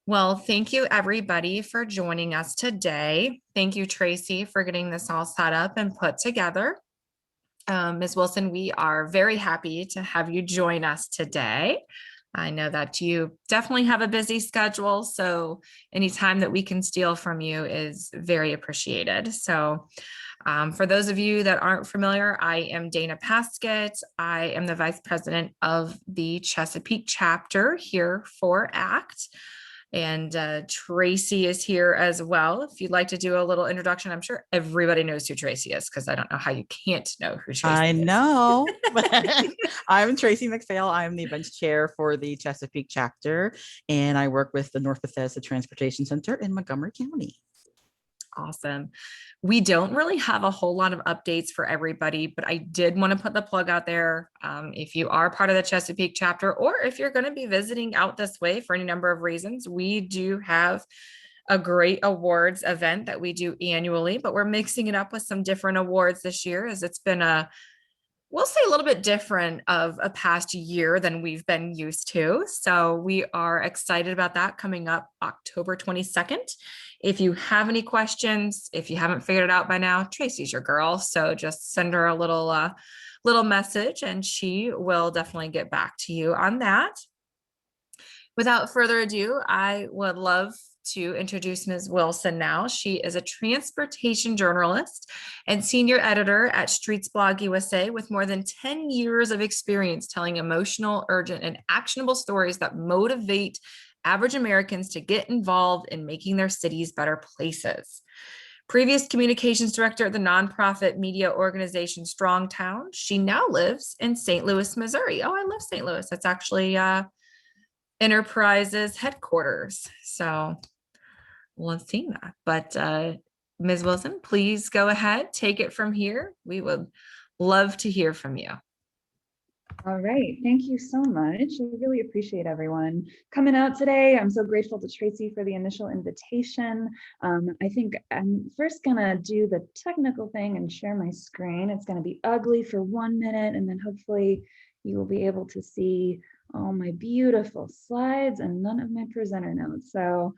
Well, thank you everybody for joining us today. Thank you, Tracy, for getting this all set up and put together. Ms. Wilson, we are very happy to have you join us today. I know that you definitely have a busy schedule, so any time that we can steal from you is very appreciated. For those of you that aren't familiar, I am Dana Paskett. I am the Vice President of the Chesapeake chapter here for ACT. And Tracy is here as well. If you'd like to do a little introduction, I'm sure everybody knows who Tracy is because I don't know how you can't know who Tracy I is. know. I'm Tracy McPhail. I'm the events chair for the Chesapeake chapter, and I work with the North Bethesda Transportation Center in Montgomery County. Awesome. We don't really have a whole lot of updates for everybody, but I did want to put the plug out there. If you are part of the Chesapeake chapter, or if you're going to be visiting out this way for any number of reasons, we do have a great awards event that we do annually, but we're mixing it up with some different awards this year as it's been we'll say a little bit different of a past year than we've been used to. So we are excited about that coming up October 22nd. If you have any questions, if you haven't figured it out by now, Tracy's your girl. So just send her a little message and she will definitely get back to you on that. Without further ado, I would love to introduce Ms. Wilson now. She is a transportation journalist and senior editor at Streetsblog USA with more than 10 years of experience telling emotional, urgent, and actionable stories that motivate average Americans to get involved in making their cities better places. Previous communications director at the nonprofit media organization Strongtown, she now lives in St. Louis, Missouri. Oh, I love St. Louis. That's actually Enterprise's headquarters. So we'll see that. But Ms. Wilson, please go ahead, take it from here. We would love to hear from you. All right, thank you so much. I really appreciate everyone coming out today. I'm so grateful to Tracy for the initial invitation. I think I'm first gonna do the technical thing and share my screen. It's gonna be ugly for 1 minute and then hopefully you will be able to see all my beautiful slides and none of my presenter notes. So,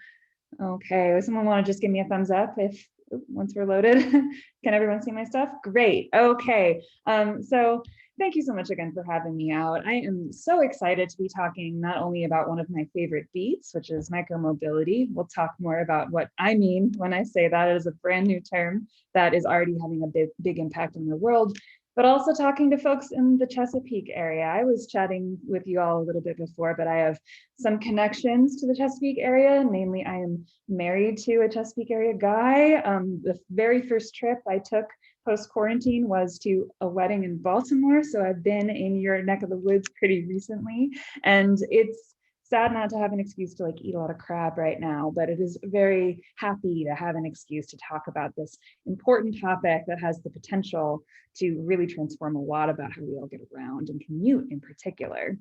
okay, does someone wanna just give me a thumbs up if once we're loaded? Can everyone see my stuff? Great, okay. So thank you so much again for having me out. I am so excited to be talking not only about one of my favorite beats, which is micromobility. We'll talk more about what I mean when I say that. It is a brand new term that is already having a big impact in the world, but also talking to folks in the Chesapeake area. I was chatting with you all a little bit before, but I have some connections to the Chesapeake area. Namely, I am married to a Chesapeake area guy. The very first trip I took post-quarantine was to a wedding in Baltimore. So I've been in your neck of the woods pretty recently. And it's sad not to have an excuse to like eat a lot of crab right now, but it is very happy to have an excuse to talk about this important topic that has the potential to really transform a lot about how we all get around and commute in particular.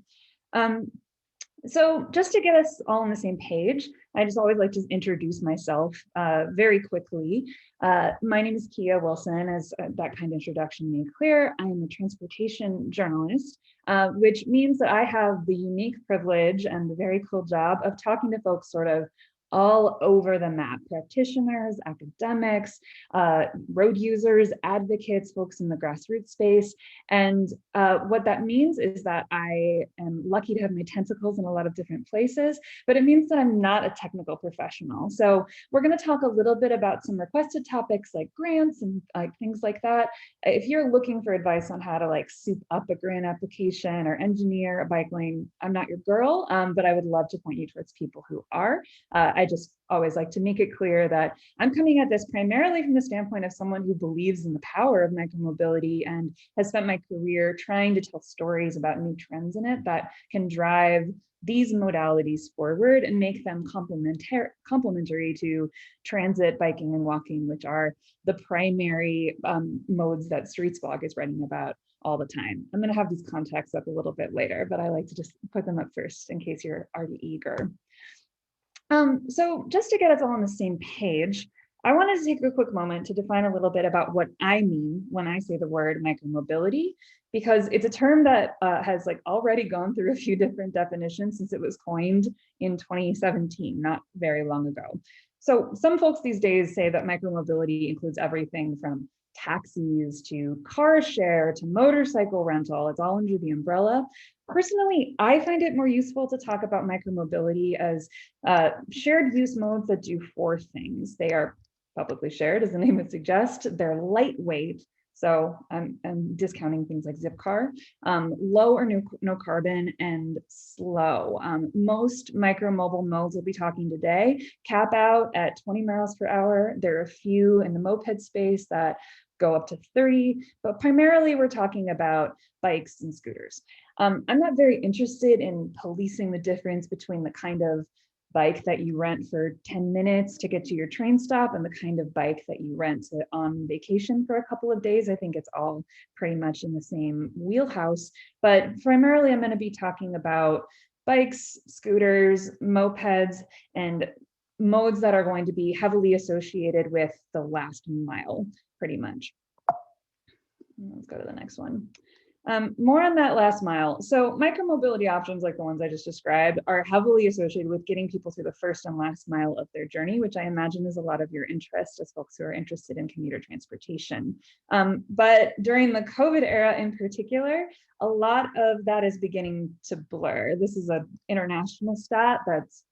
So just to get us all on the same page, I just always like to introduce myself very quickly. My name is Kea Wilson, as that kind of introduction made clear. I am a transportation journalist, which means that I have the unique privilege and the very cool job of talking to folks sort of all over the map: practitioners, academics, road users, advocates, folks in the grassroots space. And what that means is that I am lucky to have my tentacles in a lot of different places, but it means that I'm not a technical professional. So we're going to talk a little bit about some requested topics like grants and things like that. If you're looking for advice on how to like soup up a grant application or engineer a bike lane, I'm not your girl, but I would love to point you towards people who are. I just always like to make it clear that I'm coming at this primarily from the standpoint of someone who believes in the power of micromobility and has spent my career trying to tell stories about new trends in it that can drive these modalities forward and make them complementary to transit, biking, and walking, which are the primary modes that Streetsblog is writing about all the time. I'm going to have these contacts up a little bit later, but I like to just put them up first in case you're already eager. So just to get us all on the same page, I wanted to take a quick moment to define a little bit about what I mean when I say the word micromobility, because it's a term that has like already gone through a few different definitions since it was coined in 2017, not very long ago. So some folks these days say that micromobility includes everything from taxis to car share to motorcycle rental. It's all under the umbrella. Personally, I find it more useful to talk about micromobility as shared use modes that do four things. They are publicly shared, as the name would suggest. They're lightweight, so I'm discounting things like Zipcar, low or no carbon, and slow. Most micromobile modes we'll be talking today cap out at 20 miles per hour. There are a few in the moped space that go up to 30, but primarily we're talking about bikes and scooters. I'm not very interested in policing the difference between the kind of bike that you rent for 10 minutes to get to your train stop and the kind of bike that you rent on vacation for a couple of days. I think it's all pretty much in the same wheelhouse, but primarily I'm going to be talking about bikes, scooters, mopeds, and modes that are going to be heavily associated with the last mile, pretty much. Let's go to the next one. More on that last mile. So micromobility options like the ones I just described are heavily associated with getting people through the first and last mile of their journey, which I imagine is a lot of your interest as folks who are interested in commuter transportation. But during the COVID era in particular, a lot of that is beginning to blur. This is an international stat,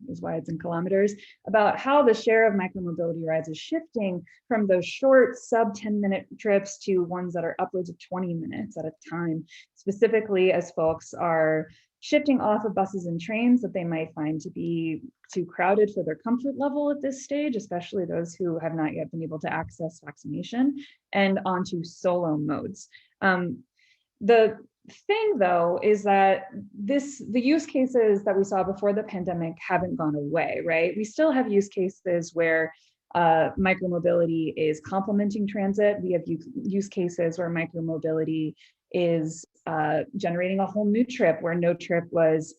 is why it's in kilometers, about how the share of micromobility rides is shifting from those short sub 10-minute trips to ones that are upwards of 20 minutes at a time, specifically as folks are shifting off of buses and trains that they might find to be too crowded for their comfort level at this stage, especially those who have not yet been able to access vaccination, and onto solo modes. The thing though is that the use cases that we saw before the pandemic haven't gone away, right? We still have use cases where micromobility is complementing transit. We have use cases where micromobility is generating a whole new trip where no trip was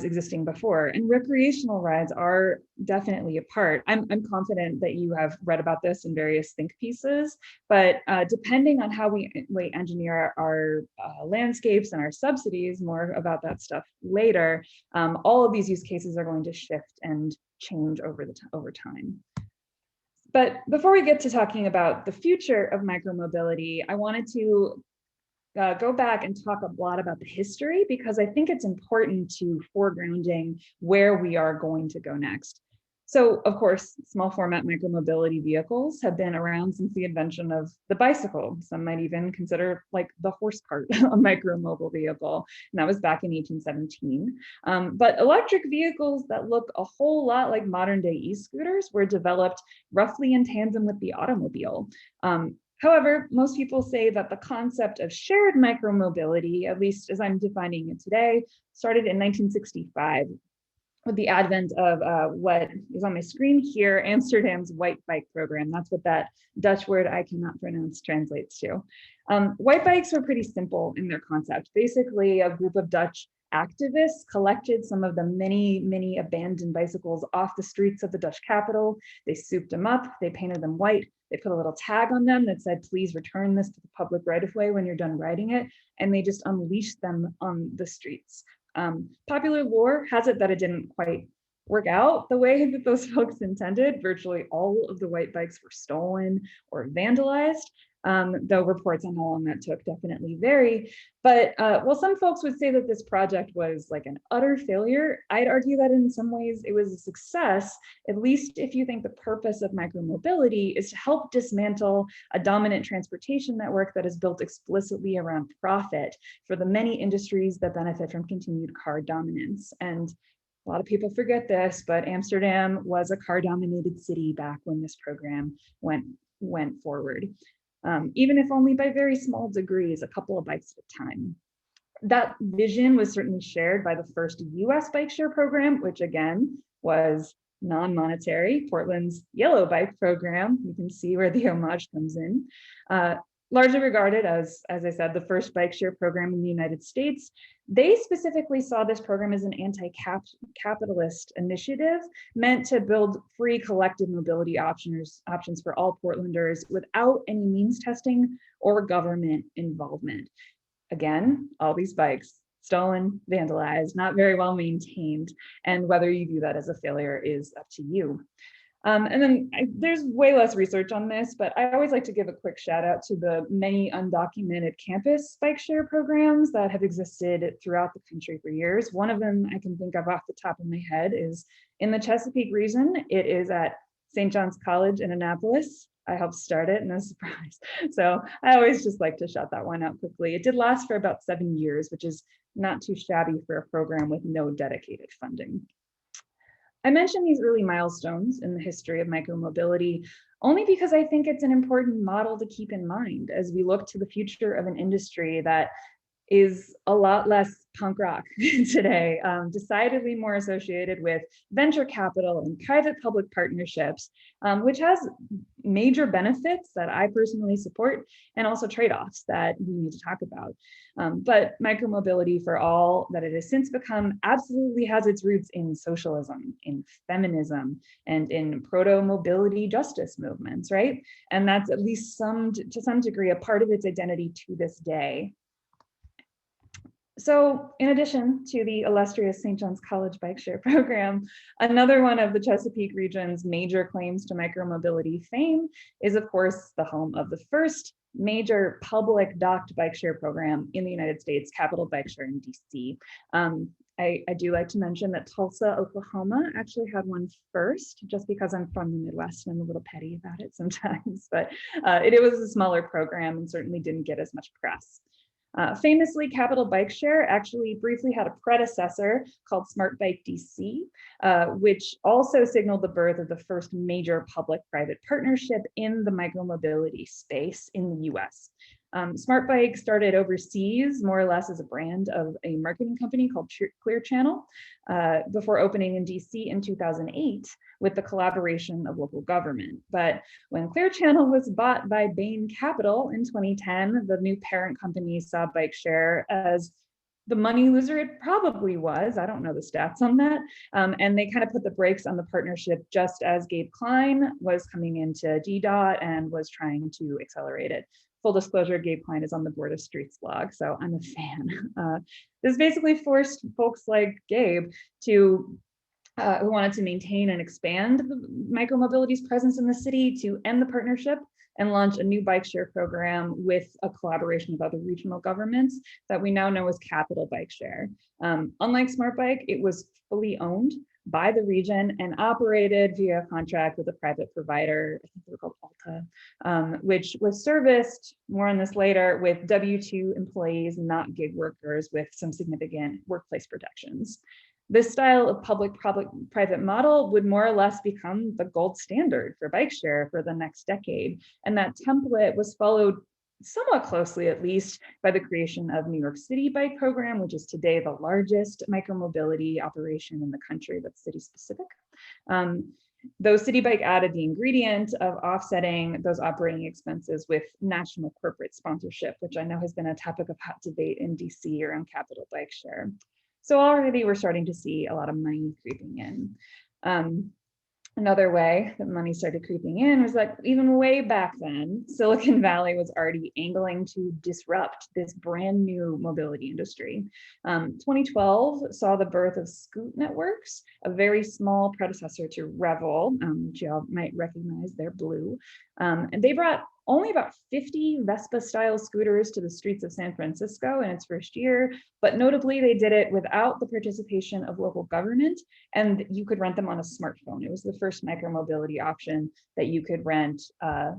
existing before. And recreational rides are definitely a part. I'm confident that you have read about this in various think pieces, but depending on how we engineer our landscapes and our subsidies, more about that stuff later, all of these use cases are going to shift and change over time. But before we get to talking about the future of micromobility, I wanted to go back and talk a lot about the history, because I think it's important to foregrounding where we are going to go next. So of course, small format micromobility vehicles have been around since the invention of the bicycle. Some might even consider like the horse cart a micromobile vehicle, and that was back in 1817. But electric vehicles that look a whole lot like modern day e-scooters were developed roughly in tandem with the automobile. However, most people say that the concept of shared micromobility, at least as I'm defining it today, started in 1965 with the advent of what is on my screen here, Amsterdam's white bike program. That's what that Dutch word I cannot pronounce translates to. White bikes were pretty simple in their concept. Basically, a group of Dutch activists collected some of the many abandoned bicycles off the streets of the Dutch capital. They souped them up, they painted them white, they put a little tag on them that said, please return this to the public right of way when you're done riding it, and they just unleashed them on the streets. Popular lore has it that it didn't quite work out the way that those folks intended. Virtually all of the white bikes were stolen or vandalized, though reports on how long that took definitely vary. But while some folks would say that this project was like an utter failure, I'd argue that in some ways it was a success, at least if you think the purpose of micromobility is to help dismantle a dominant transportation network that is built explicitly around profit for the many industries that benefit from continued car dominance. And a lot of people forget this, but Amsterdam was a car-dominated city back when this program went forward. Even if only by very small degrees, a couple of bikes at a time. That vision was certainly shared by the first US bike share program, which again was non-monetary, Portland's yellow bike program. You can see where the homage comes in. Largely regarded as I said, the first bike share program in the United States, They specifically saw this program as an anti-capitalist initiative meant to build free collective mobility options for all Portlanders without any means testing or government involvement. Again, all these bikes stolen, vandalized, not very well maintained, and whether you view that as a failure is up to you. And then there's way less research on this, but I always like to give a quick shout out to the many undocumented campus bike share programs that have existed throughout the country for years. One of them I can think of off the top of my head is in the Chesapeake region. It is at St. John's College in Annapolis. I helped start it, no surprise. So I always just like to shout that one out quickly. It did last for about 7 years, which is not too shabby for a program with no dedicated funding. I mentioned these early milestones in the history of micromobility only because I think it's an important model to keep in mind as we look to the future of an industry that is a lot less punk rock today, decidedly more associated with venture capital and private-public partnerships, which has major benefits that I personally support and also trade-offs that we need to talk about. But micromobility, for all that it has since become, absolutely has its roots in socialism, in feminism, and in proto-mobility justice movements, right? And that's at least to some degree a part of its identity to this day. So in addition to the illustrious St. John's College bike share program, another one of the Chesapeake region's major claims to micromobility fame is, of course, the home of the first major public docked bike share program in the United States, Capital Bike Share in DC. I do like to mention that Tulsa, Oklahoma actually had one first, just because I'm from the Midwest and I'm a little petty about it sometimes, but it was a smaller program and certainly didn't get as much press. Famously, Capital Bike Share actually briefly had a predecessor called Smart Bike DC, which also signaled the birth of the first major public-private partnership in the micromobility space in the US. Smart Bike started overseas, more or less as a brand of a marketing company called Clear Channel, before opening in DC in 2008 with the collaboration of local government. But when Clear Channel was bought by Bain Capital in 2010, the new parent company saw bike share as the money loser it probably was. I don't know the stats on that. And they kind of put the brakes on the partnership just as Gabe Klein was coming into DDOT and was trying to accelerate it. Full disclosure, Gabe Klein is on the board of Streetsblog, so I'm a fan. This basically forced folks like Gabe to, who wanted to maintain and expand micromobility's presence in the city, to end the partnership and launch a new bike share program with a collaboration with other regional governments that we now know as Capital Bike Share. Unlike Smart Bike, it was fully owned by the region and operated via a contract with a private provider, I think they were called Alta, which was serviced, more on this later, with W-2 employees, not gig workers, with some significant workplace protections. This style of public-private model would more or less become the gold standard for bike share for the next decade. And that template was followed somewhat closely, at least, by the creation of New York City Bike Program, which is today the largest micromobility operation in the country that's city specific. Though City Bike added the ingredient of offsetting those operating expenses with national corporate sponsorship, which I know has been a topic of hot debate in DC around Capital Bike Share. So already we're starting to see a lot of money creeping in. Another way that money started creeping in was that even way back then, Silicon Valley was already angling to disrupt this brand new mobility industry. 2012 saw the birth of Scoot Networks, a very small predecessor to Revel, which y'all might recognize, they're blue. And they brought only about 50 Vespa-style scooters to the streets of San Francisco in its first year, but notably they did it without the participation of local government, and you could rent them on a smartphone. It was the first micromobility option that you could rent,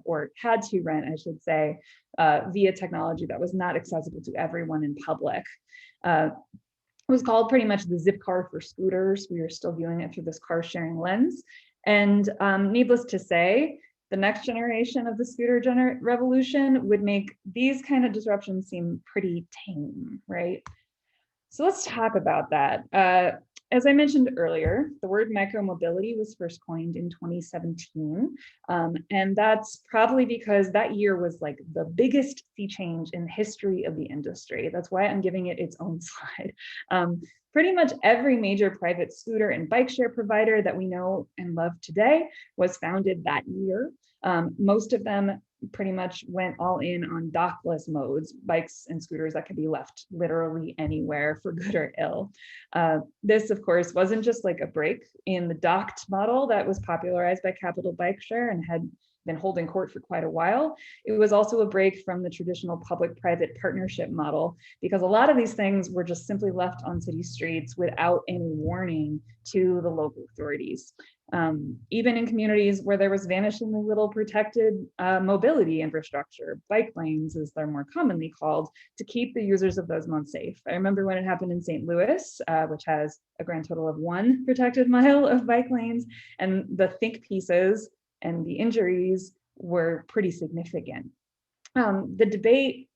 or had to rent, I should say, via technology that was not accessible to everyone in public. It was called pretty much the zip car for scooters. We are still viewing it through this car sharing lens. And needless to say, the next generation of the scooter revolution would make these kind of disruptions seem pretty tame, right? So let's talk about that. as I mentioned earlier, the word micromobility was first coined in 2017. And that's probably because that year was like the biggest sea change in the history of the industry. That's why I'm giving it its own slide. Pretty much every major private scooter and bike share provider that we know and love today was founded that year. Most of them pretty much went all in on dockless modes, bikes and scooters that could be left literally anywhere for good or ill. This, of course, wasn't just like a break in the docked model that was popularized by Capital Bike Share and had been holding court for quite a while. It was also a break from the traditional public-private partnership model, because a lot of these things were just simply left on city streets without any warning to the local authorities. Even in communities where there was vanishingly little protected mobility infrastructure, bike lanes, as they're more commonly called, to keep the users of those modes safe. I remember when it happened in St. Louis, which has a grand total of 1 protected mile of bike lanes, and the think pieces and the injuries were pretty significant. The debate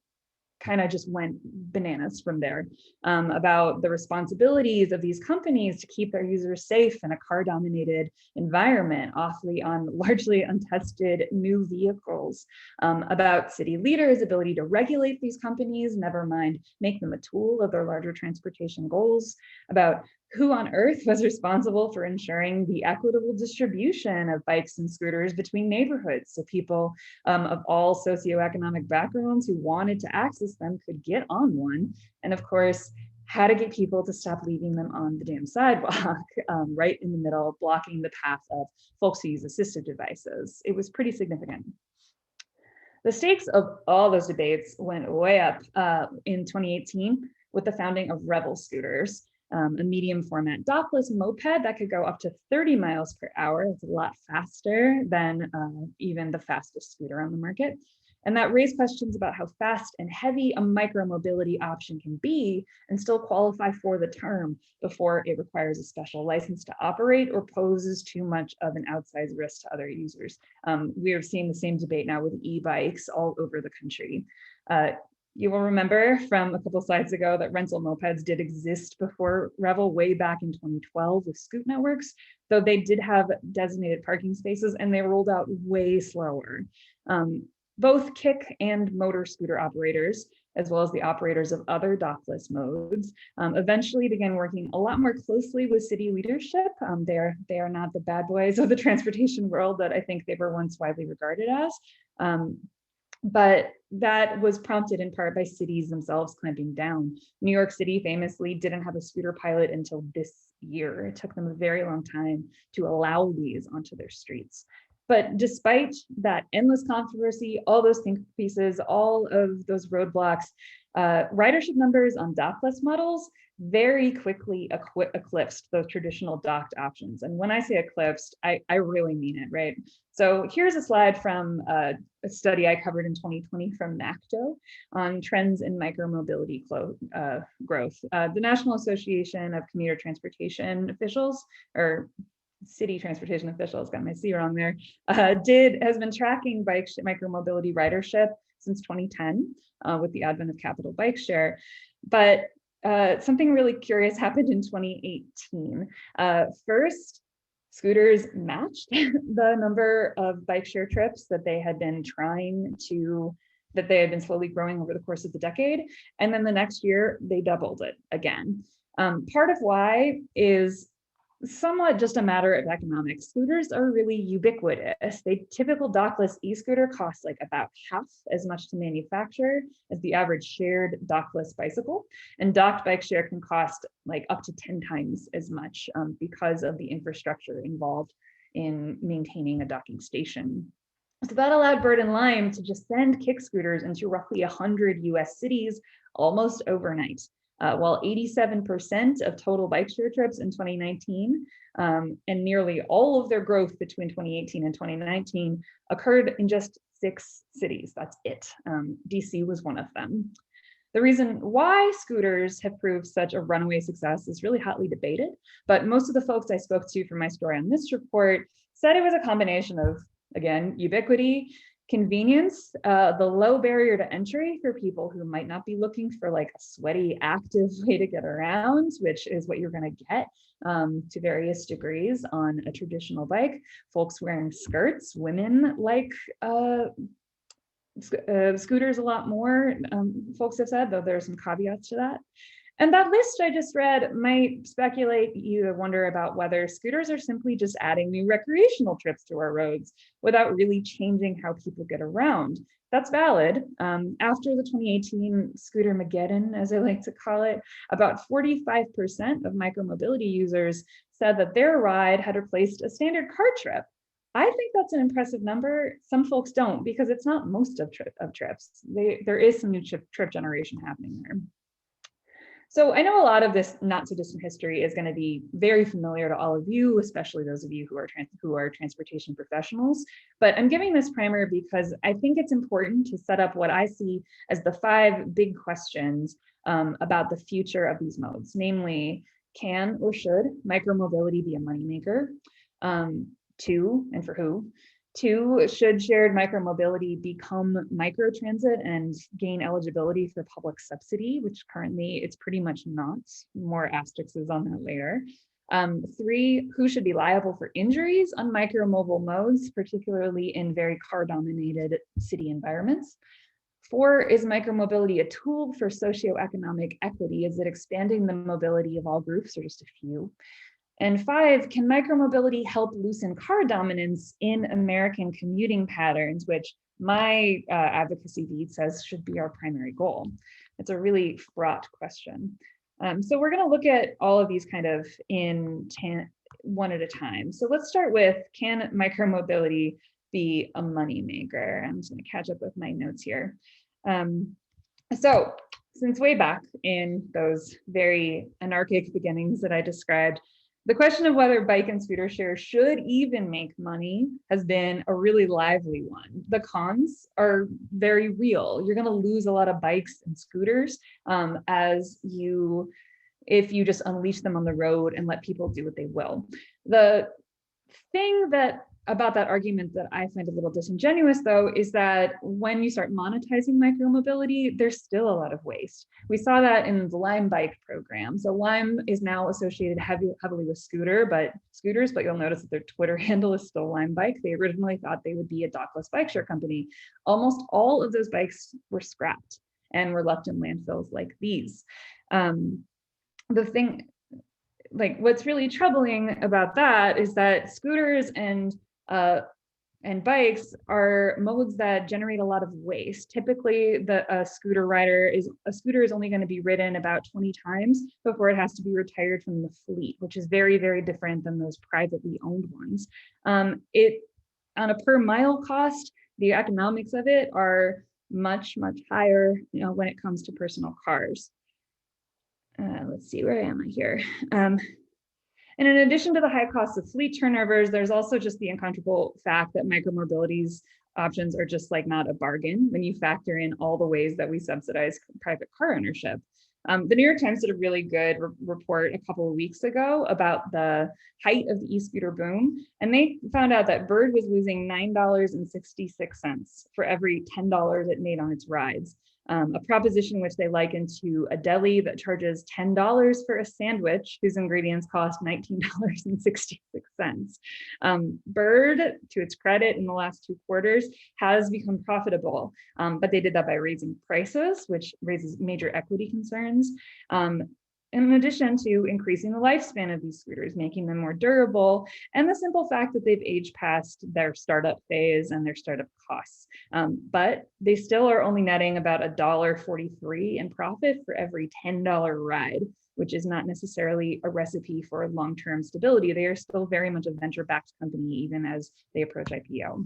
kind of just went bananas from there about the responsibilities of these companies to keep their users safe in a car-dominated environment, largely untested new vehicles, about city leaders' ability to regulate these companies, never mind make them a tool of their larger transportation goals, about who on earth was responsible for ensuring the equitable distribution of bikes and scooters between neighborhoods so people of all socioeconomic backgrounds who wanted to access them could get on one, and of course, how to get people to stop leaving them on the damn sidewalk, right in the middle, blocking the path of folks who use assistive devices. It was pretty significant. The stakes of all those debates went way up in 2018 with the founding of Revel scooters, a medium format dockless moped that could go up to 30 miles per hour. It's a lot faster than even the fastest scooter on the market. And that raised questions about how fast and heavy a micromobility option can be and still qualify for the term before it requires a special license to operate or poses too much of an outsized risk to other users. We are seeing the same debate now with e-bikes all over the country. You will remember from a couple slides ago that rental mopeds did exist before Revel way back in 2012 with Scoot Networks, though they did have designated parking spaces and they rolled out way slower. Both kick and motor scooter operators, as well as the operators of other dockless modes, eventually began working a lot more closely with city leadership. They are not the bad boys of the transportation world that I think they were once widely regarded as. But that was prompted in part by cities themselves clamping down. New York City famously didn't have a scooter pilot until this year. It took them a very long time to allow these onto their streets. But despite that endless controversy, all those think pieces, all of those roadblocks, ridership numbers on dockless models very quickly eclipsed those traditional docked options. And when I say eclipsed, I really mean it, right? So here's a slide from a study I covered in 2020 from NACTO on trends in micromobility growth. The National Association of Commuter Transportation Officials, or City Transportation Officials, got my C wrong there, has been tracking micromobility ridership since 2010 with the advent of Capital Bike Share. But something really curious happened in 2018. First, scooters matched the number of bike share trips that they had been slowly growing over the course of the decade. And then the next year, they doubled it again. Part of why is somewhat just a matter of economics. Scooters are really ubiquitous. Typical dockless e-scooter costs like about half as much to manufacture as the average shared dockless bicycle. And docked bike share can cost like up to 10 times as much because of the infrastructure involved in maintaining a docking station. So that allowed Bird and Lime to just send kick scooters into roughly 100 US cities almost overnight. While 87% of total bike share trips in 2019 and nearly all of their growth between 2018 and 2019 occurred in just 6 cities. That's it. DC was one of them. The reason why scooters have proved such a runaway success is really hotly debated, but most of the folks I spoke to for my story on this report said it was a combination of, again, ubiquity Convenience, the low barrier to entry for people who might not be looking for like a sweaty, active way to get around, which is what you're going to get to various degrees on a traditional bike. Folks wearing skirts, women like scooters a lot more, folks have said, though there are some caveats to that. And that list I just read might speculate you wonder about whether scooters are simply just adding new recreational trips to our roads without really changing how people get around. That's valid. After the 2018 scooter Mageddon, as I like to call it, about 45% of micromobility users said that their ride had replaced a standard car trip. I think that's an impressive number. Some folks don't, because it's not most of trips. There is some new trip generation happening there. So I know a lot of this not so distant history is going to be very familiar to all of you, especially those of you who are transportation professionals. But I'm giving this primer because I think it's important to set up what I see as the 5 big questions about the future of these modes. Namely, can or should micromobility be a moneymaker? 2, and for who? 2, should shared micromobility become microtransit and gain eligibility for public subsidy, which currently it's pretty much not. More asterisks on that later. 3, who should be liable for injuries on micromobile modes, particularly in very car-dominated city environments? 4, is micromobility a tool for socioeconomic equity? Is it expanding the mobility of all groups or just a few? And 5, can micromobility help loosen car dominance in American commuting patterns, which my advocacy lead says should be our primary goal? It's a really fraught question. So we're going to look at all of these kind of in one at a time. So let's start with, can micromobility be a moneymaker? I'm just going to catch up with my notes here. So since way back in those very anarchic beginnings that I described, the question of whether bike and scooter share should even make money has been a really lively one. The cons are very real. You're going to lose a lot of bikes and scooters if you just unleash them on the road and let people do what they will. The thing about that argument that I find a little disingenuous, though, is that when you start monetizing micromobility, there's still a lot of waste. We saw that in the Lime bike program. So Lime is now associated heavily with scooters, but you'll notice that their Twitter handle is still Lime Bike. They originally thought they would be a dockless bike share company. Almost all of those bikes were scrapped and were left in landfills like these. What's really troubling about that is that scooters and bikes are modes that generate a lot of waste. Typically, a scooter is only going to be ridden about 20 times before it has to be retired from the fleet, which is very, very different than those privately owned ones. On a per mile cost, the economics of it are much, much higher, when it comes to personal cars. Let's see, where am I here? And in addition to the high cost of fleet turnovers, there's also just the incontrovertible fact that micromobility's options are just like not a bargain when you factor in all the ways that we subsidize private car ownership. The New York Times did a really good report a couple of weeks ago about the height of the e-scooter boom, and they found out that Bird was losing $9.66 for every $10 it made on its rides. A proposition which they liken to a deli that charges $10 for a sandwich whose ingredients cost $19.66. Bird, to its credit, in the last 2 quarters has become profitable, but they did that by raising prices, which raises major equity concerns. In addition to increasing the lifespan of these scooters, making them more durable, and the simple fact that they've aged past their startup phase and their startup costs. But they still are only netting about $1.43 in profit for every $10 ride, which is not necessarily a recipe for long-term stability. They are still very much a venture-backed company, even as they approach IPO.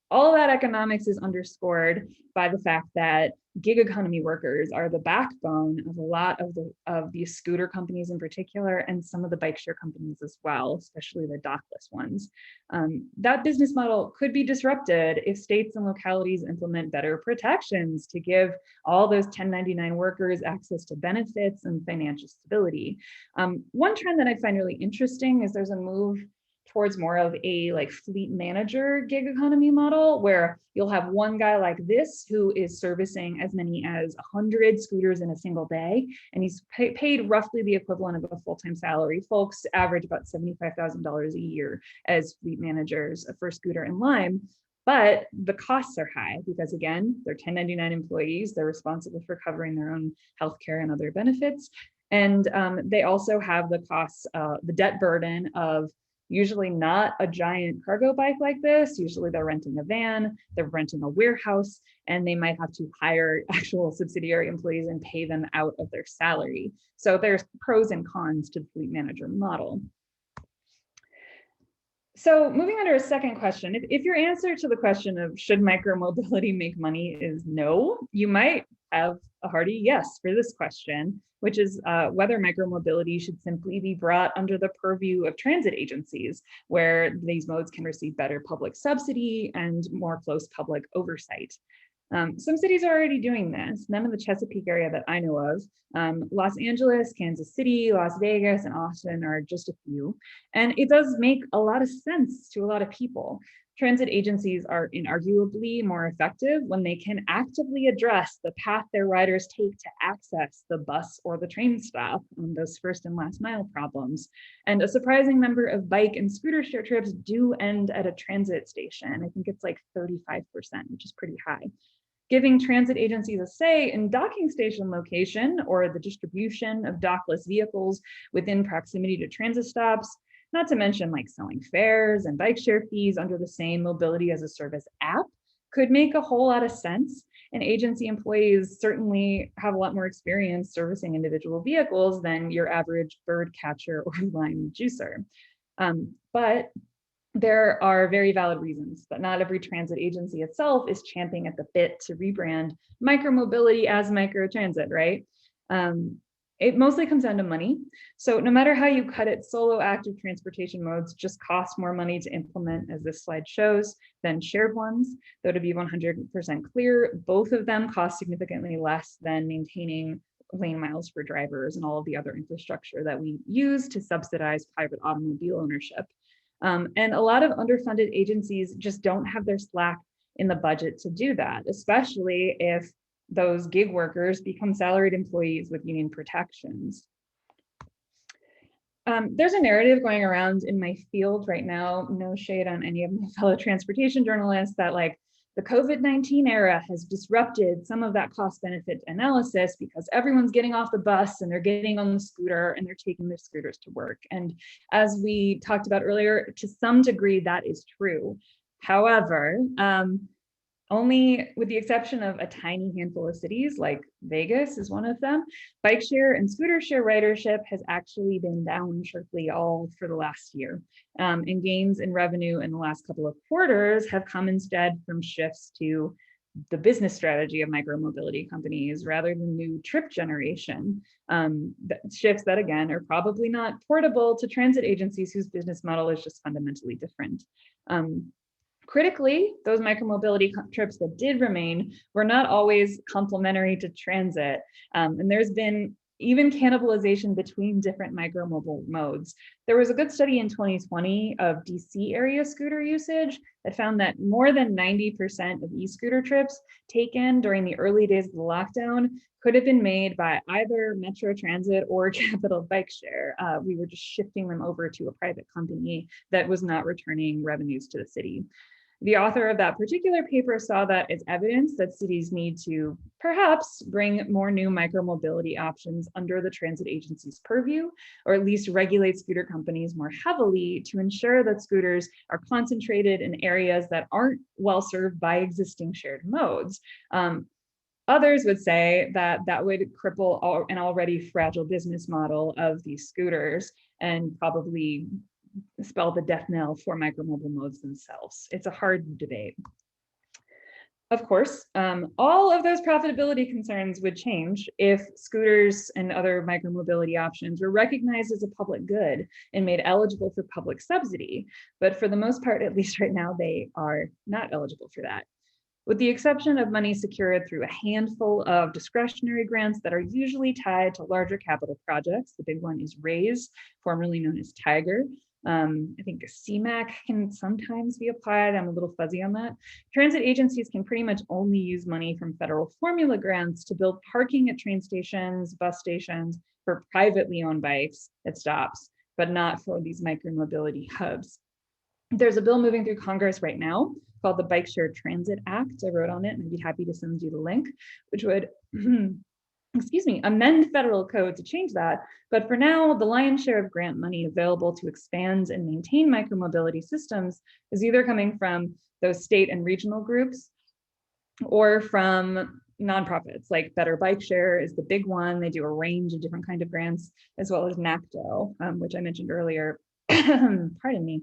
All of that economics is underscored by the fact that gig economy workers are the backbone of a lot of these scooter companies in particular, and some of the bike share companies as well, especially the dockless ones. That business model could be disrupted if states and localities implement better protections to give all those 1099 workers access to benefits and financial stability. One trend that I find really interesting is there's a move towards more of a like fleet manager gig economy model, where you'll have one guy like this who is servicing as many as 100 scooters in a single day, and he's paid roughly the equivalent of a full-time salary. Folks average about $75,000 a year as fleet managers for Scooter and Lime. But the costs are high because, again, they're 1099 employees. They're responsible for covering their own healthcare and other benefits. And they also have the costs, the debt burden of usually not a giant cargo bike like this. Usually they're renting a van, they're renting a warehouse, and they might have to hire actual subsidiary employees and pay them out of their salary. So there's pros and cons to the fleet manager model. So moving on to our second question, if your answer to the question of should micromobility make money is no, you might have a hearty yes for this question, which is whether micromobility should simply be brought under the purview of transit agencies, where these modes can receive better public subsidy and more close public oversight. Some cities are already doing this, none in the Chesapeake area that I know of. Los Angeles, Kansas City, Las Vegas, and Austin are just a few. And it does make a lot of sense to a lot of people. Transit agencies are inarguably more effective when they can actively address the path their riders take to access the bus or the train stop on those first and last mile problems. And a surprising number of bike and scooter share trips do end at a transit station. I think it's like 35%, which is pretty high. Giving transit agencies a say in docking station location or the distribution of dockless vehicles within proximity to transit stops, not to mention like selling fares and bike share fees under the same mobility as a service app, could make a whole lot of sense. And agency employees certainly have a lot more experience servicing individual vehicles than your average bird catcher or lime juicer. But there are very valid reasons that not every transit agency itself is champing at the bit to rebrand micromobility as microtransit, right? It mostly comes down to money. So no matter how you cut it, solo active transportation modes just cost more money to implement, as this slide shows, than shared ones. Though to be 100% clear, both of them cost significantly less than maintaining lane miles for drivers and all of the other infrastructure that we use to subsidize private automobile ownership. And a lot of underfunded agencies just don't have their slack in the budget to do that, especially if those gig workers become salaried employees with union protections. There's a narrative going around in my field right now, no shade on any of my fellow transportation journalists, that like the COVID-19 era has disrupted some of that cost benefit analysis because everyone's getting off the bus and they're getting on the scooter and they're taking their scooters to work. And as we talked about earlier, to some degree that is true. However, only with the exception of a tiny handful of cities, like Vegas is one of them, bike share and scooter share ridership has actually been down sharply all for the last year. And gains in revenue in the last couple of quarters have come instead from shifts to the business strategy of micromobility companies rather than new trip generation. Shifts that, again, are probably not portable to transit agencies whose business model is just fundamentally different. Critically, those micromobility trips that did remain were not always complementary to transit. And there's been even cannibalization between different micromobile modes. There was a good study in 2020 of DC area scooter usage that found that more than 90% of e-scooter trips taken during the early days of the lockdown could have been made by either Metro Transit or Capital Bike Share. We were just shifting them over to a private company that was not returning revenues to the city. The author of that particular paper saw that as evidence that cities need to perhaps bring more new micromobility options under the transit agency's purview, or at least regulate scooter companies more heavily to ensure that scooters are concentrated in areas that aren't well served by existing shared modes. Others would say that that would cripple an already fragile business model of these scooters and probably spell the death knell for micromobile modes themselves. It's a hard debate. Of course, all of those profitability concerns would change if scooters and other micromobility options were recognized as a public good and made eligible for public subsidy. But for the most part, at least right now, they are not eligible for that. With the exception of money secured through a handful of discretionary grants that are usually tied to larger capital projects. The big one is RAISE, formerly known as Tiger. I think CMAQ can sometimes be applied. I'm a little fuzzy on that. Transit agencies can pretty much only use money from federal formula grants to build parking at train stations, bus stations for privately owned bikes at stops, but not for these micromobility hubs. There's a bill moving through Congress right now called the Bike Share Transit Act. I wrote on it and I'd be happy to send you the link, which would excuse me, amend federal code to change that. But for now, the lion's share of grant money available to expand and maintain micromobility systems is either coming from those state and regional groups or from nonprofits, like Better Bike Share is the big one. They do a range of different kind of grants, as well as NACDO, which I mentioned earlier. Pardon me.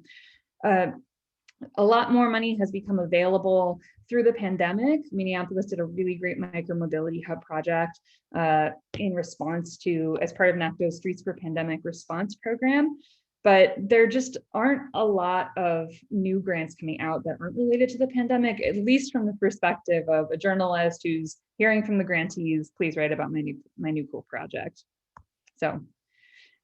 A lot more money has become available through the pandemic. Minneapolis did a really great micromobility hub project in response to, as part of NACDO's Streets for Pandemic Response Program. But there just aren't a lot of new grants coming out that aren't related to the pandemic, at least from the perspective of a journalist who's hearing from the grantees, please write about my new cool project. So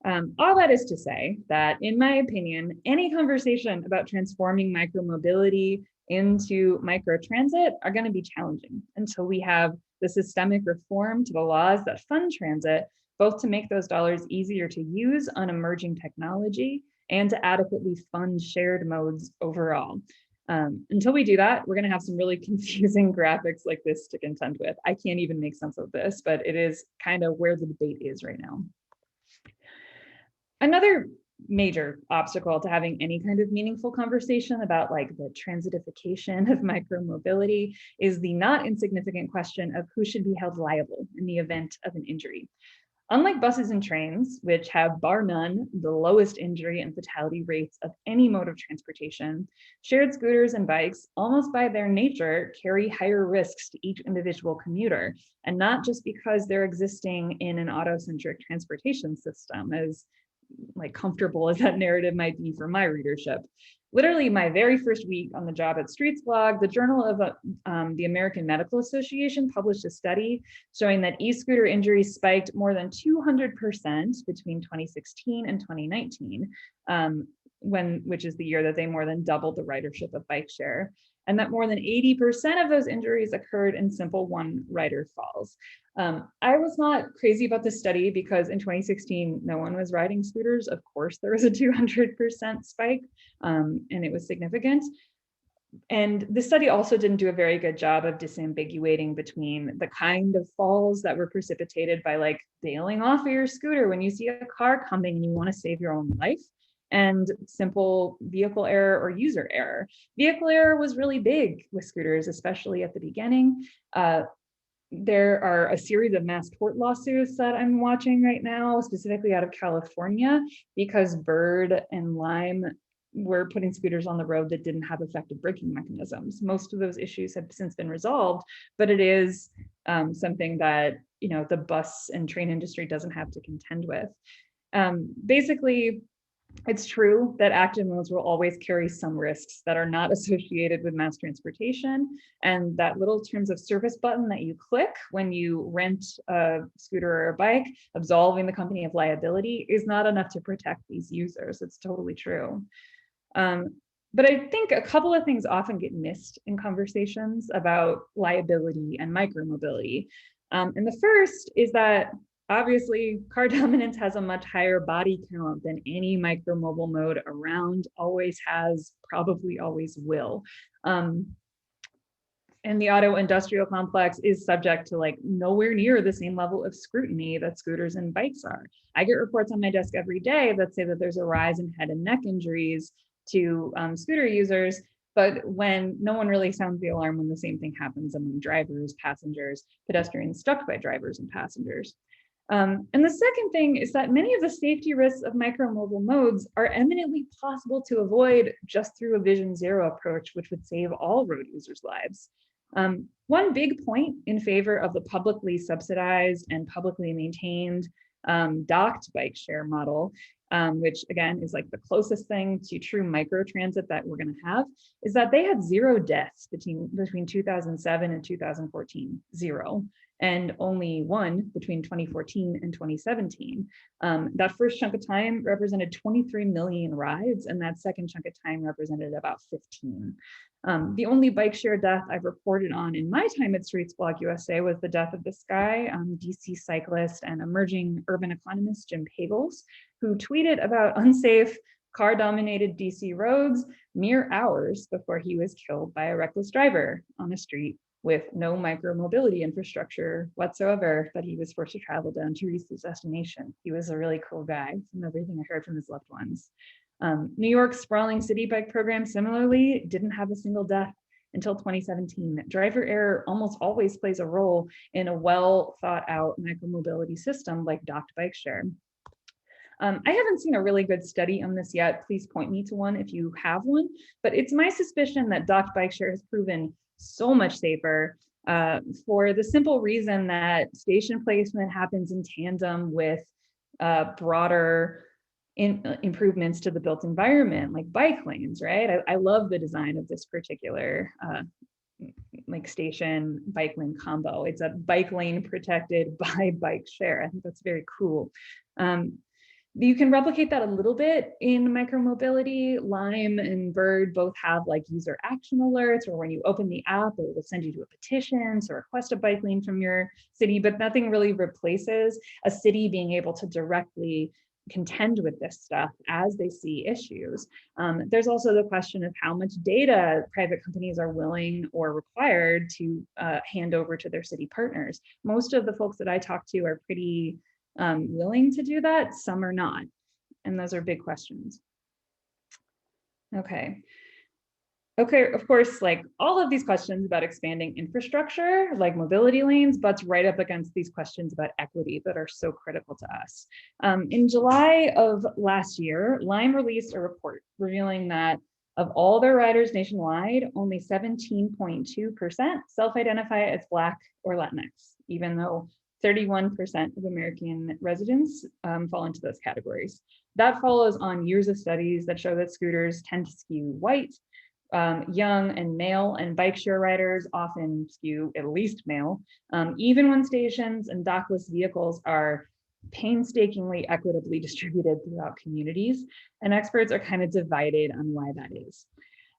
all that is to say that, in my opinion, any conversation about transforming micromobility into microtransit are going to be challenging until we have the systemic reform to the laws that fund transit, both to make those dollars easier to use on emerging technology and to adequately fund shared modes overall. Until we do that, we're going to have some really confusing graphics like this to contend with. I can't even make sense of this, but it is kind of where the debate is right now. Another major obstacle to having any kind of meaningful conversation about like the transitification of micromobility is the not insignificant question of who should be held liable in the event of an injury. Unlike buses and trains, which have bar none the lowest injury and fatality rates of any mode of transportation, shared scooters and bikes, almost by their nature, carry higher risks to each individual commuter, and not just because they're existing in an auto-centric transportation system, as like comfortable as that narrative might be for my readership. Literally my very first week on the job at Streetsblog, the Journal of the American Medical Association published a study showing that e-scooter injuries spiked more than 200% between 2016 and 2019, which is the year that they more than doubled the ridership of bike share, and that more than 80% of those injuries occurred in simple one-rider falls. I was not crazy about this study because in 2016, no one was riding scooters. Of course, there was a 200% spike, and it was significant. And the study also didn't do a very good job of disambiguating between the kind of falls that were precipitated by like bailing off of your scooter when you see a car coming and you want to save your own life, and simple vehicle error or user error. Vehicle error was really big with scooters, especially at the beginning. There are a series of mass tort lawsuits that I'm watching right now, specifically out of California, because Bird and Lime were putting scooters on the road that didn't have effective braking mechanisms. Most of those issues have since been resolved, but it is something that the bus and train industry doesn't have to contend with. Basically, it's true that active modes will always carry some risks that are not associated with mass transportation, and that little terms of service button that you click when you rent a scooter or a bike, absolving the company of liability, is not enough to protect these users. It's totally true. But I think a couple of things often get missed in conversations about liability and micromobility. And the first is that obviously, car dominance has a much higher body count than any micromobile mode around, always has, probably always will. And the auto industrial complex is subject to like nowhere near the same level of scrutiny that scooters and bikes are. I get reports on my desk every day that say that there's a rise in head and neck injuries to scooter users, but when no one really sounds the alarm when the same thing happens among drivers, passengers, pedestrians struck by drivers and passengers. And the second thing is that many of the safety risks of micromobile modes are eminently possible to avoid just through a vision zero approach, which would save all road users' lives. One big point in favor of the publicly subsidized and publicly maintained docked bike share model, which again is like the closest thing to true microtransit that we're going to have, is that they had 0 deaths between 2007 and 2014, 0. and only one between 2014 and 2017. That first chunk of time represented 23 million rides, and that second chunk of time represented about 15. The only bike share death I've reported on in my time at Streetsblog USA was the death of this guy, DC cyclist and emerging urban economist Jim Pagels, who tweeted about unsafe car-dominated DC roads mere hours before he was killed by a reckless driver on a street with no micromobility infrastructure whatsoever that he was forced to travel down to reach his destination. He was a really cool guy from everything I heard from his loved ones. New York's sprawling city bike program similarly didn't have a single death until 2017. Driver error almost always plays a role in a well thought out micromobility system like docked bike share. I haven't seen a really good study on this yet. Please point me to one if you have one, but it's my suspicion that docked bike share has proven so much safer for the simple reason that station placement happens in tandem with broader improvements to the built environment, like bike lanes, right? I love the design of this particular like station bike lane combo. It's a bike lane protected by bike share. I think that's very cool. You can replicate that a little bit in micromobility. Lime and Bird both have like user action alerts, or when you open the app, it will send you to a petition to request a bike lane from your city, but nothing really replaces a city being able to directly contend with this stuff as they see issues. There's also the question of how much data private companies are willing or required to hand over to their city partners. Most of the folks that I talk to are pretty willing to do that, some are not. And those are big questions. Okay, of course, like all of these questions about expanding infrastructure, like mobility lanes, butts right up against these questions about equity that are so critical to us. In July of last year, Lime released a report revealing that of all their riders nationwide, only 17.2% self-identify as Black or Latinx, even though 31% of American residents fall into those categories. That follows on years of studies that show that scooters tend to skew white, young and male, and bike share riders often skew at least male, even when stations and dockless vehicles are painstakingly equitably distributed throughout communities. And experts are kind of divided on why that is.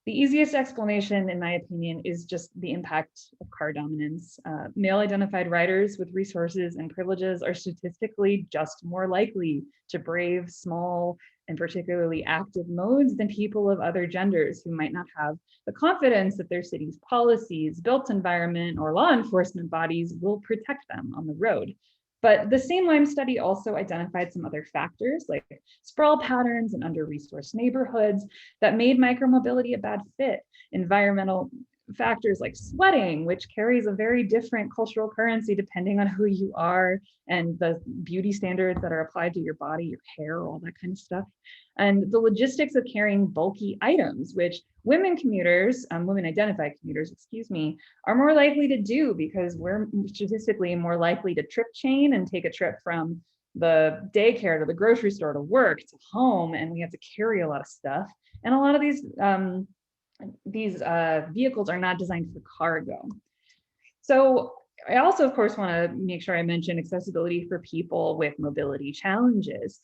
The easiest explanation, in my opinion, is just the impact of car dominance. Male-identified riders with resources and privileges are statistically just more likely to brave small and particularly active modes than people of other genders who might not have the confidence that their city's policies, built environment, or law enforcement bodies will protect them on the road. But the same Lime study also identified some other factors like sprawl patterns and under-resourced neighborhoods that made micromobility a bad fit. Environmental factors like sweating, which carries a very different cultural currency depending on who you are, and the beauty standards that are applied to your body, your hair, all that kind of stuff. And the logistics of carrying bulky items, which women commuters, women-identified commuters, are more likely to do because we're statistically more likely to trip chain and take a trip from the daycare to the grocery store to work to home, and we have to carry a lot of stuff. And a lot of these vehicles are not designed for cargo. So I also, of course, want to make sure I mention accessibility for people with mobility challenges.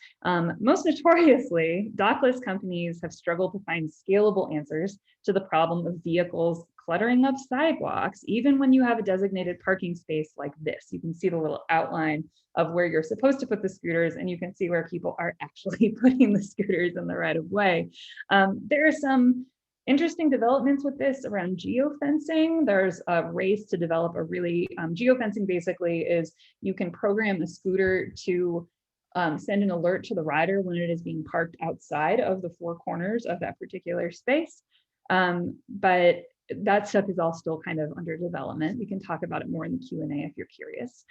Most notoriously, dockless companies have struggled to find scalable answers to the problem of vehicles cluttering up sidewalks, even when you have a designated parking space like this. You can see the little outline of where you're supposed to put the scooters, and you can see where people are actually putting the scooters in the right of way. There are some interesting developments with this around geofencing. There's a race to develop a really, geofencing basically is you can program a scooter to send an alert to the rider when it is being parked outside of the four corners of that particular space. But that stuff is all still kind of under development. We can talk about it more in the Q&A if you're curious.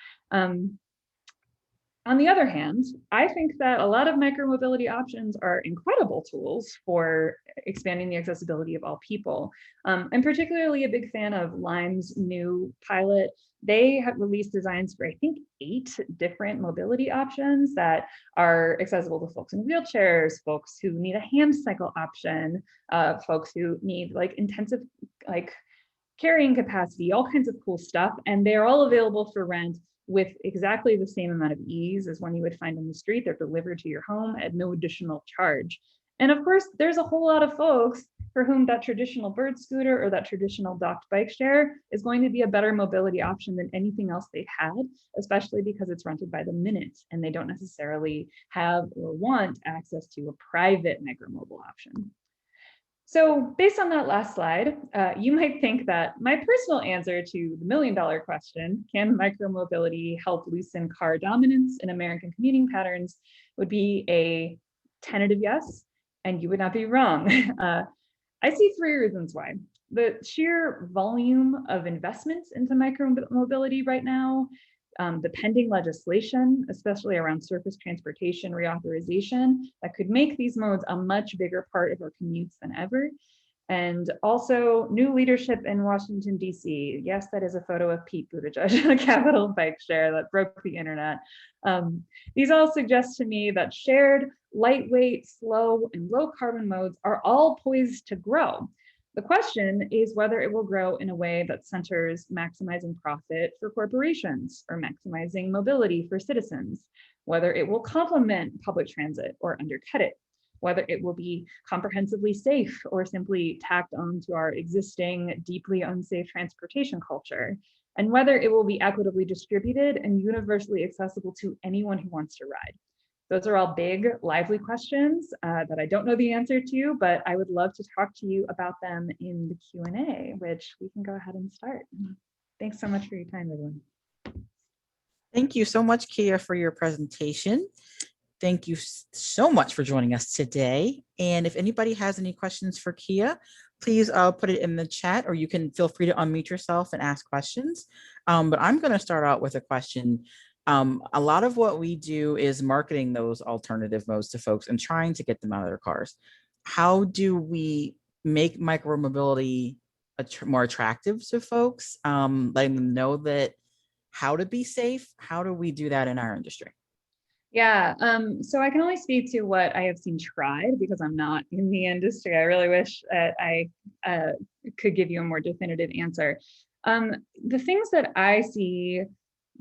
On the other hand, I think that a lot of micromobility options are incredible tools for expanding the accessibility of all people. I'm particularly a big fan of Lime's new pilot. They have released designs for, I think, 8 different mobility options that are accessible to folks in wheelchairs, folks who need a hand cycle option, folks who need like intensive, like carrying capacity, all kinds of cool stuff. And they're all available for rent with exactly the same amount of ease as one you would find on the street. They're delivered to your home at no additional charge. And of course, there's a whole lot of folks for whom that traditional bird scooter or that traditional docked bike share is going to be a better mobility option than anything else they've had, especially because it's rented by the minute and they don't necessarily have or want access to a private micromobile option. So based on that last slide, you might think that my personal answer to the million-dollar question, can micromobility help loosen car dominance in American commuting patterns, would be a tentative yes, and you would not be wrong. I see 3 reasons why. The sheer volume of investments into micromobility right now, the pending legislation, especially around surface transportation reauthorization, that could make these modes a much bigger part of our commutes than ever. And also new leadership in Washington, D.C. Yes, that is a photo of Pete Buttigieg on a Capitol bike share that broke the internet. These all suggest to me that shared, lightweight, slow, and low carbon modes are all poised to grow. The question is whether it will grow in a way that centers maximizing profit for corporations or maximizing mobility for citizens, whether it will complement public transit or undercut it, whether it will be comprehensively safe or simply tacked onto our existing deeply unsafe transportation culture, and whether it will be equitably distributed and universally accessible to anyone who wants to ride. Those are all big, lively questions that I don't know the answer to, but I would love to talk to you about them in the Q&A, which we can go ahead and start. Thanks so much for your time, everyone. Thank you so much, Kea, for your presentation. Thank you so much for joining us today. And if anybody has any questions for Kea, please put it in the chat, or you can feel free to unmute yourself and ask questions. But I'm going to start out with a question. A lot of what we do is marketing those alternative modes to folks and trying to get them out of their cars. How do we make micromobility more attractive to folks, letting them know that how to be safe? How do we do that in our industry? Yeah, so I can only speak to what I have seen tried because I'm not in the industry. I really wish that I could give you a more definitive answer. The things that I see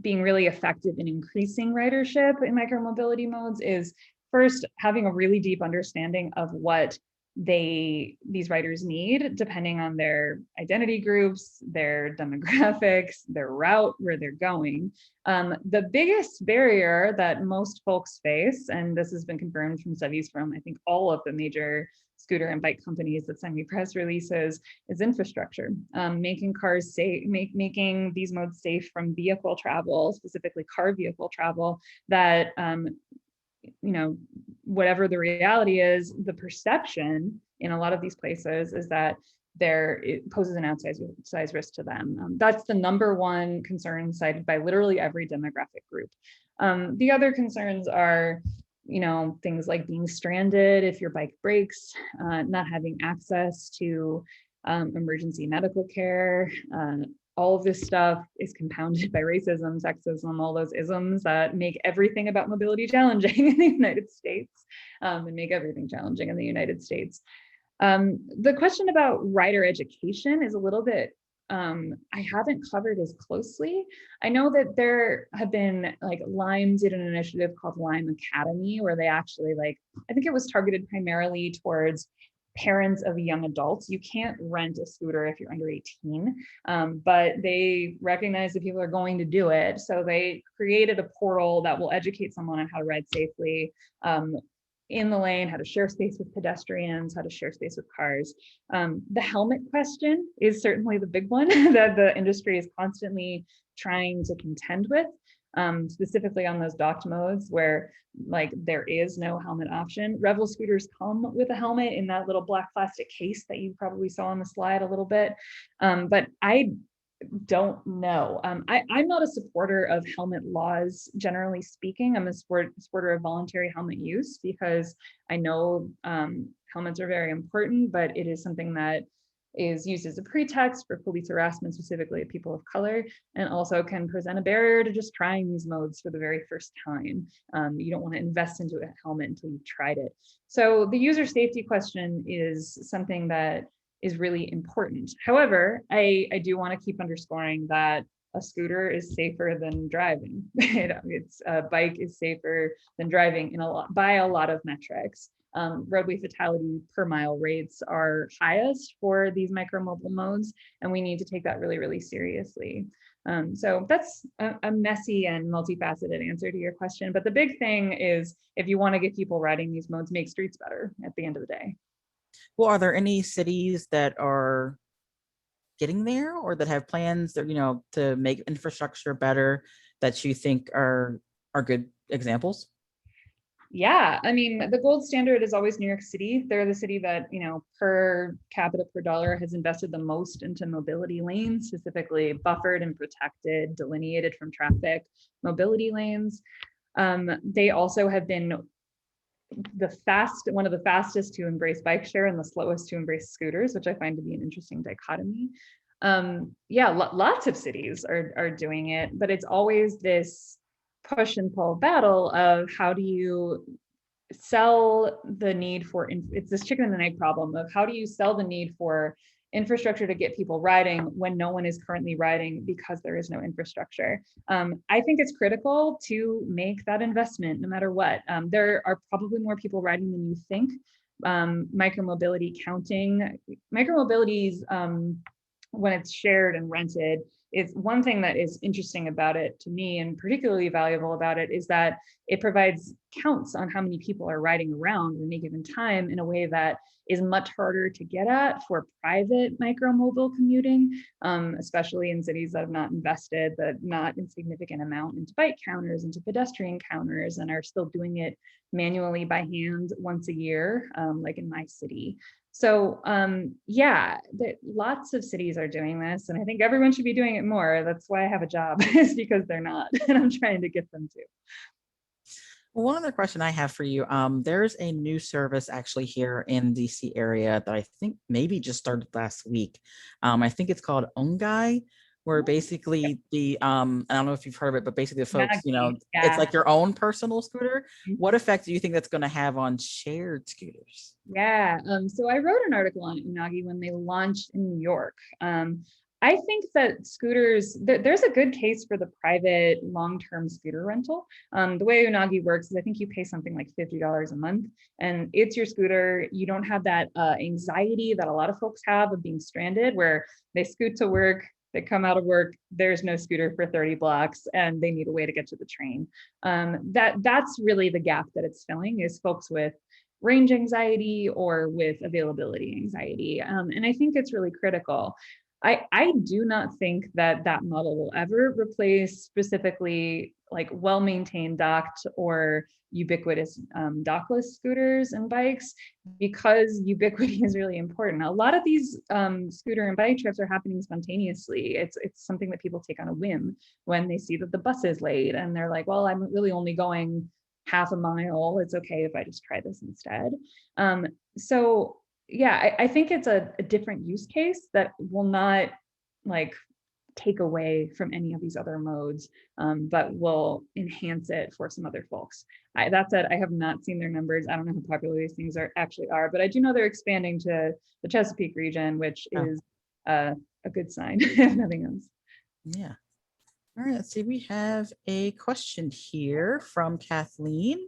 being really effective in increasing ridership in micromobility modes is first having a really deep understanding of what these riders need, depending on their identity groups, their demographics, their route, where they're going. The biggest barrier that most folks face, and this has been confirmed from studies from I think all of the major scooter and bike companies that send me press releases, is infrastructure. Making cars safe, making these modes safe from vehicle travel, specifically car vehicle travel, that whatever the reality is, the perception in a lot of these places is that it poses an outsized risk to them. That's the number one concern cited by literally every demographic group. The other concerns are, things like being stranded if your bike breaks, not having access to emergency medical care. All of this stuff is compounded by racism, sexism, all those isms that make everything about mobility challenging in the United States, and make everything challenging in the United States. The question about rider education is a little bit, I haven't covered as closely. I know that there have been, like, Lime did an initiative called Lime Academy, where they actually, I think it was targeted primarily towards parents of young adults. You can't rent a scooter if you're under 18, but they recognize that people are going to do it. So they created a portal that will educate someone on how to ride safely in the lane, how to share space with pedestrians, how to share space with cars. The helmet question is certainly the big one that the industry is constantly trying to contend with. Specifically on those docked modes where there is no helmet option. Revel scooters come with a helmet in that little black plastic case that you probably saw on the slide a little bit, but I don't know. I'm not a supporter of helmet laws, generally speaking. I'm a supporter of voluntary helmet use because I know helmets are very important, but it is something that is used as a pretext for police harassment, specifically of people of color, and also can present a barrier to just trying these modes for the very first time. You don't want to invest into a helmet until you've tried it. So the user safety question is something that is really important. However, I do want to keep underscoring that a scooter is safer than driving. It's a bike is safer than driving by a lot of metrics. Roadway fatality per mile rates are highest for these micromobile modes, and we need to take that really, really seriously. So that's a messy and multifaceted answer to your question. But the big thing is, if you want to get people riding these modes, make streets better at the end of the day. Well, are there any cities that are getting there or that have plans that, to make infrastructure better that you think are good examples? Yeah, I mean, the gold standard is always New York City. They're the city that, per capita per dollar has invested the most into mobility lanes, specifically buffered and protected, delineated from traffic mobility lanes. They also have been one of the fastest to embrace bike share and the slowest to embrace scooters, which I find to be an interesting dichotomy. Yeah, lots of cities are doing it, but it's always this push and pull battle of how do you sell the need for, it's this chicken and egg problem of how do you sell the need for infrastructure to get people riding when no one is currently riding because there is no infrastructure. I think it's critical to make that investment no matter what. There are probably more people riding than you think. Micromobility counting, micromobilities, when it's shared and rented, is one thing that is interesting about it to me, and particularly valuable about it, is that it provides counts on how many people are riding around at any given time in a way that is much harder to get at for private micromobile commuting, especially in cities that have not invested the not insignificant amount into bike counters, into pedestrian counters, and are still doing it manually by hand once a year, like in my city. So yeah, lots of cities are doing this, and I think everyone should be doing it more. That's why I have a job, is because they're not, and I'm trying to get them to. Well, one other question I have for you, there's a new service actually here in DC area that I think maybe just started last week. I think it's called Ongai, where basically I don't know if you've heard of it, but basically the folks, it's Yeah. like your own personal scooter. What effect do you think that's going to have on shared scooters? Yeah, so I wrote an article on Unagi when they launched in New York. I think that scooters, there's a good case for the private long-term scooter rental. The way Unagi works is I think you pay something like $50 a month, and it's your scooter. You don't have that anxiety that a lot of folks have of being stranded, where they scoot to work, they come out of work, there's no scooter for 30 blocks, and they need a way to get to the train. That's really the gap that it's filling, is folks with range anxiety or with availability anxiety. And I think it's really critical. I do not think that model will ever replace specifically like well-maintained docked or ubiquitous dockless scooters and bikes, because ubiquity is really important. A lot of these scooter and bike trips are happening spontaneously. It's something that people take on a whim when they see that the bus is late, and they're like, well, I'm really only going half a mile. It's okay if I just try this instead. So yeah, I think it's a different use case that will not like take away from any of these other modes, but will enhance it for some other folks. That said, I have not seen their numbers. I don't know how popular these things actually are, but I do know they're expanding to the Chesapeake region, which is a good sign, if nothing else. Yeah. All right, let's see. We have a question here from Kathleen.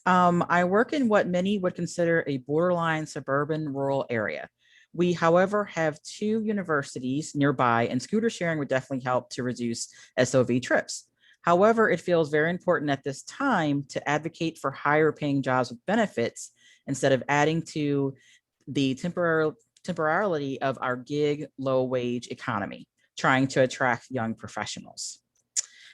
I work in what many would consider a borderline suburban rural area. We, however, have 2 universities nearby, and scooter sharing would definitely help to reduce SOV trips. However, it feels very important at this time to advocate for higher paying jobs with benefits instead of adding to the temporality of our gig low wage economy, trying to attract young professionals.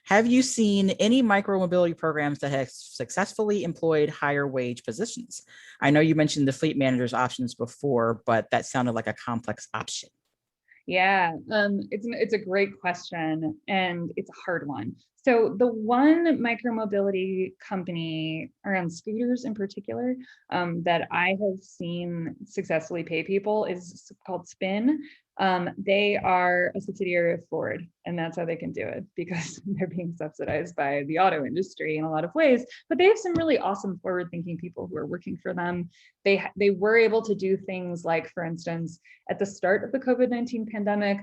Have you seen any micromobility programs that have successfully employed higher wage positions? I know you mentioned the fleet manager's options before, but that sounded like a complex option. Yeah, it's a great question, and it's a hard one. So the one micromobility company around scooters in particular that I have seen successfully pay people is called Spin. They are a subsidiary of Ford, and that's how they can do it, because they're being subsidized by the auto industry in a lot of ways. But they have some really awesome forward-thinking people who are working for them. They were able to do things like, for instance, at the start of the COVID-19 pandemic,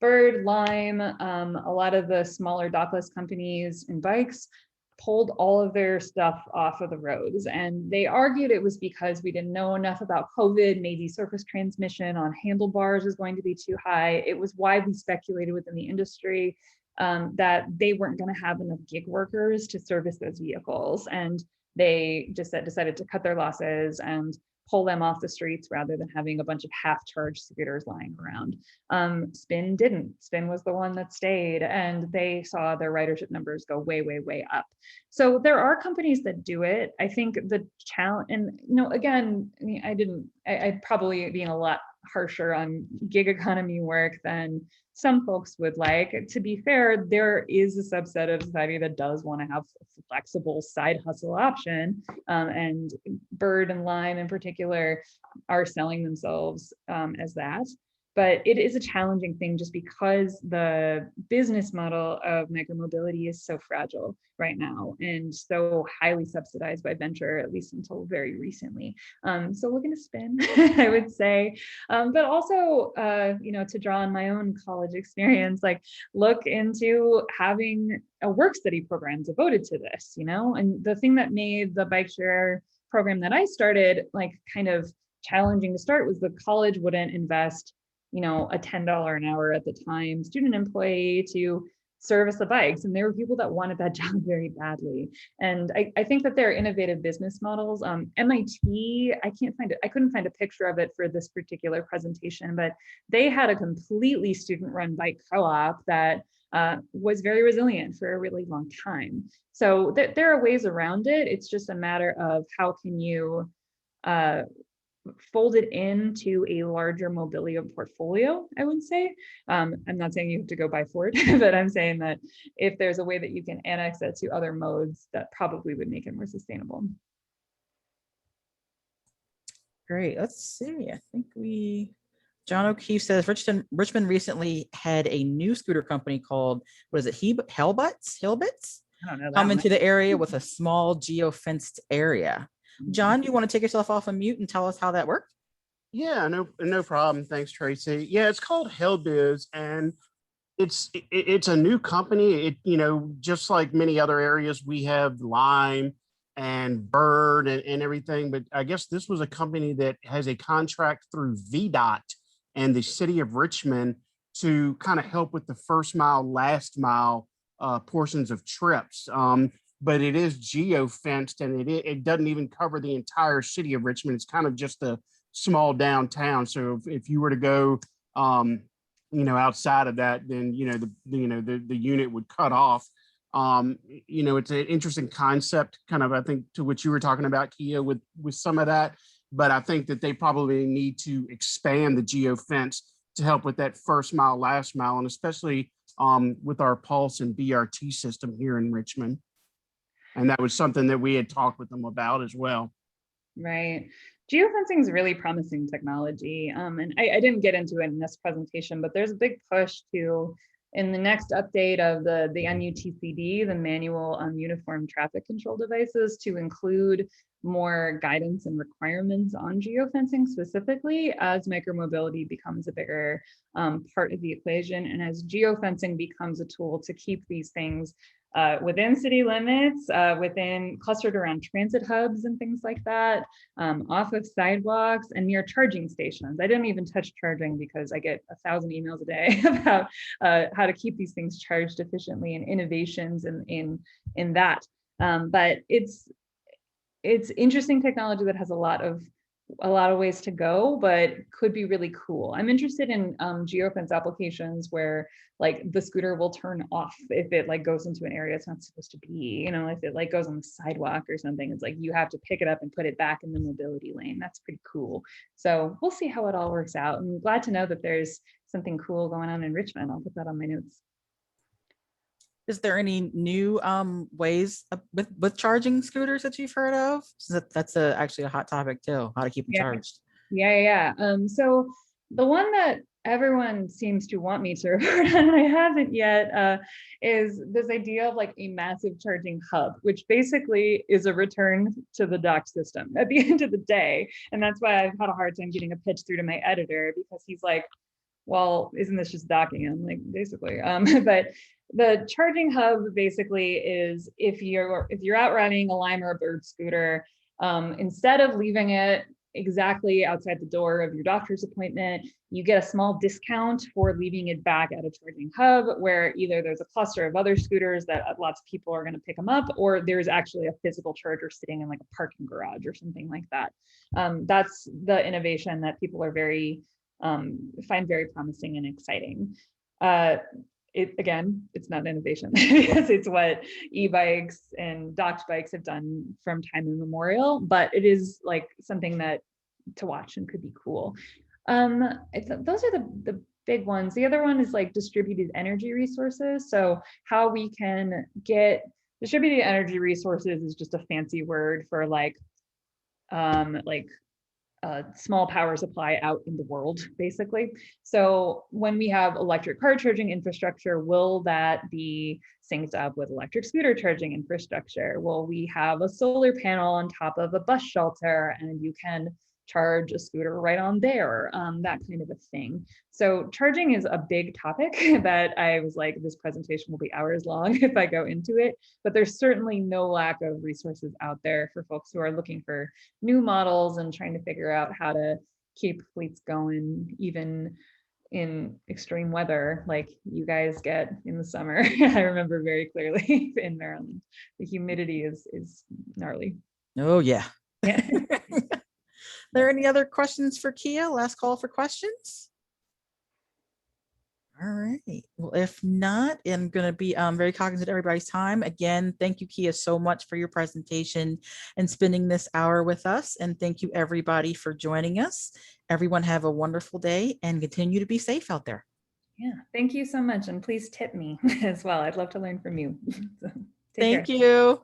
Bird, Lime, a lot of the smaller dockless companies and bikes pulled all of their stuff off of the roads. And they argued it was because we didn't know enough about COVID, maybe surface transmission on handlebars was going to be too high. It was widely speculated within the industry that they weren't going to have enough gig workers to service those vehicles. And they just decided to cut their losses and pull them off the streets rather than having a bunch of half-charged scooters lying around. Spin didn't. Spin was the one that stayed, and they saw their ridership numbers go way, way, way up. So there are companies that do it. I think the challenge, and again, I mean, I'd probably being a lot harsher on gig economy work than some folks would like. To be fair, there is a subset of society that does want to have a flexible side hustle option, and Bird and Lime in particular are selling themselves as that. But it is a challenging thing just because the business model of micromobility is so fragile right now and so highly subsidized by venture, at least until very recently. So looking to spin, I would say, but also, to draw on my own college experience, like look into having a work study program devoted to this, and the thing that made the bike share program that I started like kind of challenging to start was the college wouldn't invest a $10 an hour at the time student employee to service the bikes. And there were people that wanted that job very badly. And I think that there are innovative business models. MIT, I couldn't find a picture of it for this particular presentation, but they had a completely student-run bike co-op that was very resilient for a really long time. So there are ways around it. It's just a matter of how can you fold it into a larger mobility portfolio, I would say. I'm not saying you have to go buy Ford, but I'm saying that if there's a way that you can annex it to other modes, that probably would make it more sustainable. Great. Let's see. I think John O'Keefe says Richmond recently had a new scooter company called, what is it? Hellbutts? I don't know that Come one. into the area with a small geo-fenced area. John, do you want to take yourself off of mute and tell us how that worked? Yeah, no problem. Thanks, Tracy. Yeah, it's called Hellbiz, and it's a new company. Just like many other areas, we have Lime and Bird and everything, but I guess this was a company that has a contract through VDOT and the city of Richmond to kind of help with the first mile, last mile portions of trips. But it is geo-fenced, and it doesn't even cover the entire city of Richmond. It's kind of just a small downtown. So if you were to go, outside of that, then the unit would cut off. It's an interesting concept, kind of, I think, to what you were talking about, Kea, with some of that. But I think that they probably need to expand the geo-fence to help with that first mile, last mile, and especially with our Pulse and BRT system here in Richmond. And that was something that we had talked with them about as well. Right. Geofencing is really promising technology. And I didn't get into it in this presentation, but there's a big push to, in the next update of the MUTCD, the manual uniform traffic control devices, to include more guidance and requirements on geofencing specifically as micromobility becomes a bigger part of the equation. And as geofencing becomes a tool to keep these things within city limits, within clustered around transit hubs and things like that, off of sidewalks and near charging stations. I didn't even touch charging because I get 1,000 emails a day about how to keep these things charged efficiently and innovations in that. But it's interesting technology that has a lot of ways to go, but could be really cool. I'm interested in geofence applications where like the scooter will turn off if it like goes into an area it's not supposed to be, if it like goes on the sidewalk or something, it's like you have to pick it up and put it back in the mobility lane. That's pretty cool. So we'll see how it all works out. I'm glad to know that there's something cool going on in Richmond. I'll put that on my notes. Is there any new ways with charging scooters that you've heard of? That's actually a hot topic too, how to keep them charged. Yeah. So the one that everyone seems to want me to report on, and I haven't yet, is this idea of like a massive charging hub, which basically is a return to the dock system at the end of the day. And that's why I've had a hard time getting a pitch through to my editor, because he's like, well, isn't this just docking? I'm like, basically. But the charging hub basically is if you're out riding a Lime or a Bird scooter, instead of leaving it exactly outside the door of your doctor's appointment, you get a small discount for leaving it back at a charging hub, where either there's a cluster of other scooters that lots of people are going to pick them up, or there's actually a physical charger sitting in like a parking garage or something like that. That's the innovation that people are find very promising and exciting. It's not innovation because it's what e-bikes and docked bikes have done from time immemorial, but it is like something that to watch and could be cool. Those are the big ones. The other one is like distributed energy resources. So how we can get distributed energy resources is just a fancy word for like small power supply out in the world, basically. So when we have electric car charging infrastructure, will that be synced up with electric scooter charging infrastructure? Will we have a solar panel on top of a bus shelter and you can charge a scooter right on there, that kind of a thing. So charging is a big topic that I was like, this presentation will be hours long if I go into it, but there's certainly no lack of resources out there for folks who are looking for new models and trying to figure out how to keep fleets going, even in extreme weather like you guys get in the summer. I remember very clearly in Maryland, the humidity is gnarly. Oh, yeah. Yeah. There any other questions for Kea? Last call for questions. All right. Well, if not, I'm going to be very cognizant of everybody's time. Again, thank you, Kea, so much for your presentation and spending this hour with us. And thank you, everybody, for joining us. Everyone have a wonderful day and continue to be safe out there. Yeah, thank you so much. And please tip me as well. I'd love to learn from you. So, take Thank care. you.